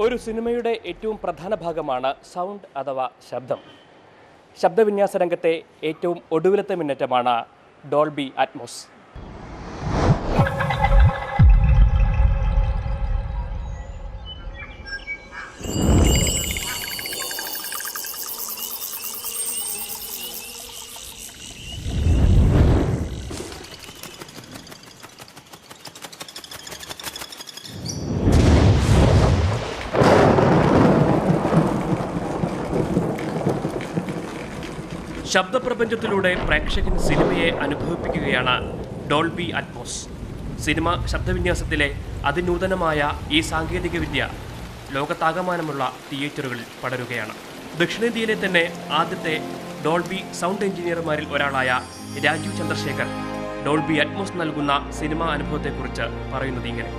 ഒരു സിനിമയുടെ ഏറ്റവും പ്രധാന ഭാഗമാണ് സൗണ്ട് അഥവാ ശബ്ദം. ശബ്ദവിന്യാസ രംഗത്തെ ഏറ്റവും ഒടുവിലത്തെ മുന്നേറ്റമാണ് ഡോൾബി അറ്റ്മോസ്. ശബ്ദപ്രപഞ്ചത്തിലൂടെ പ്രേക്ഷകൻ സിനിമയെ അനുഭവിപ്പിക്കുകയാണ് ഡോൾബി അറ്റ്മോസ്. സിനിമ ശബ്ദവിന്യാസത്തിലെ അതിനൂതനമായ ഈ സാങ്കേതികവിദ്യ ലോകത്താകമാനമുള്ള തിയേറ്ററുകളിൽ പടരുകയാണ്. ദക്ഷിണേന്ത്യയിലെ തന്നെ ആദ്യത്തെ ഡോൾബി സൗണ്ട് എഞ്ചിനീയർമാരിൽ ഒരാളായ രാജീവ് ചന്ദ്രശേഖർ ഡോൾബി അറ്റ്മോസ് നൽകുന്ന സിനിമാ അനുഭവത്തെക്കുറിച്ച് പറയുന്നത് ഇങ്ങനെ.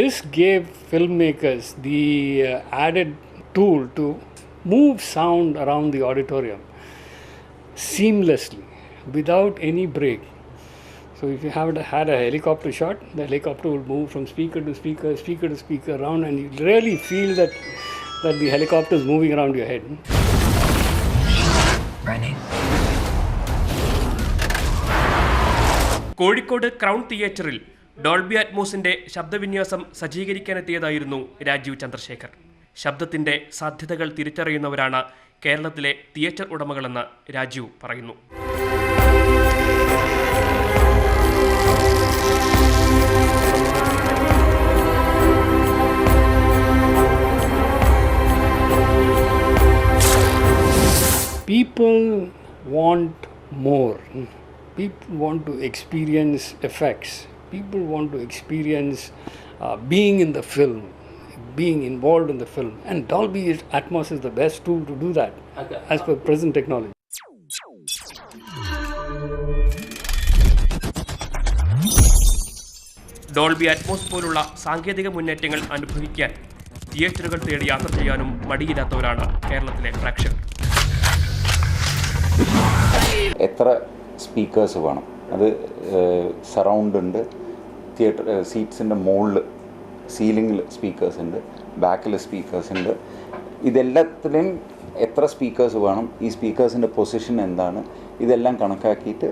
This gave filmmakers the added tool to move sound around the auditorium seamlessly without any break. So if you had a helicopter shot, the helicopter will move from speaker to speaker, speaker to speaker around, and you really feel that the helicopter is moving around your head. Running. Kozhikode crown തിയേറ്ററിൽ Dolby അറ്റ്മോസിന്റെ ശബ്ദവിന്യാസം സജ്ജീകരിക്കാനെത്തിയതായിരുന്നു Rajeev Chandrasekhar. ശബ്ദത്തിന്റെ സാധ്യതകൾ തിരിച്ചറിയുന്നവരാണ് കേരളത്തിലെ theatre ഉടമകളെന്ന് Rajeev പറയുന്നു. People want more. People want to experience effects. People want to experience being in the film, being involved in the film, and Dolby Atmos is the best tool to do that as per present technology. Dolby Atmos പോലുള്ള സാങ്കേതിക മുന്നേറ്റങ്ങൾ അനുഭവിക്കാൻ തിയേറ്ററുകൾ തേടി യാത്ര ചെയ്യാനും മടിയില്ലാത്തവരാണ് കേരളത്തിലെ പ്രേക്ഷകർ. എത്ര സ്പീക്കേഴ്സ് വേണം? അത് സറൗണ്ട് ഉണ്ട്, തിയേറ്റർ സീറ്റ്സിൻ്റെ മുകളിൽ സീലിങ്ങിൽ സ്പീക്കേഴ്സ് ഉണ്ട്, ബാക്കിൽ സ്പീക്കേഴ്സ് ഉണ്ട്. ഇതെല്ലാത്തിലും എത്ര സ്പീക്കേഴ്സ് വേണം, ഈ സ്പീക്കേഴ്സിൻ്റെ പൊസിഷൻ എന്താണ്, ഇതെല്ലാം കണക്കാക്കിയിട്ട്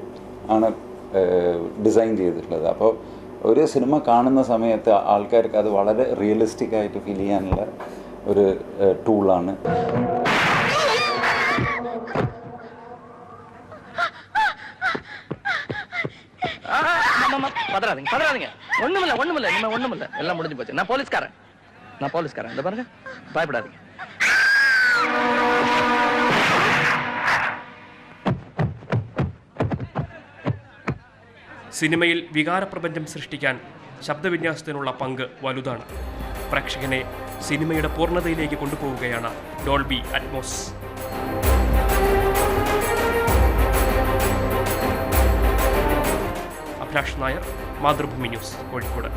ആണ് ഡിസൈൻ ചെയ്തിട്ടുള്ളത്. അപ്പോൾ ഒരു സിനിമ കാണുന്ന സമയത്ത് ആൾക്കാർക്ക് അത് വളരെ റിയലിസ്റ്റിക് ആയിട്ട് ഫീൽ ചെയ്യാനുള്ള ഒരു ടൂളാണ്. ஒண்ணுமில்ல எல்லாம் முடிஞ்சு போச்சு. நான் போலீஸ்காரன் இந்த பாருங்க, பயப்படாதீங்க. സിനിമയിൽ വികാരപ്രപഞ്ചം സൃഷ്ടിക്കാൻ ശബ്ദവിന്യാസത്തിനുള്ള പങ്ക് വലുതാണ്. പ്രേക്ഷകനെ സിനിമയുടെ പൂർണ്ണതയിലേക്ക് കൊണ്ടുപോവുകയാണ് Dolby Atmos. Abhilash Nair, Mathrubhumi news, Kozhikode.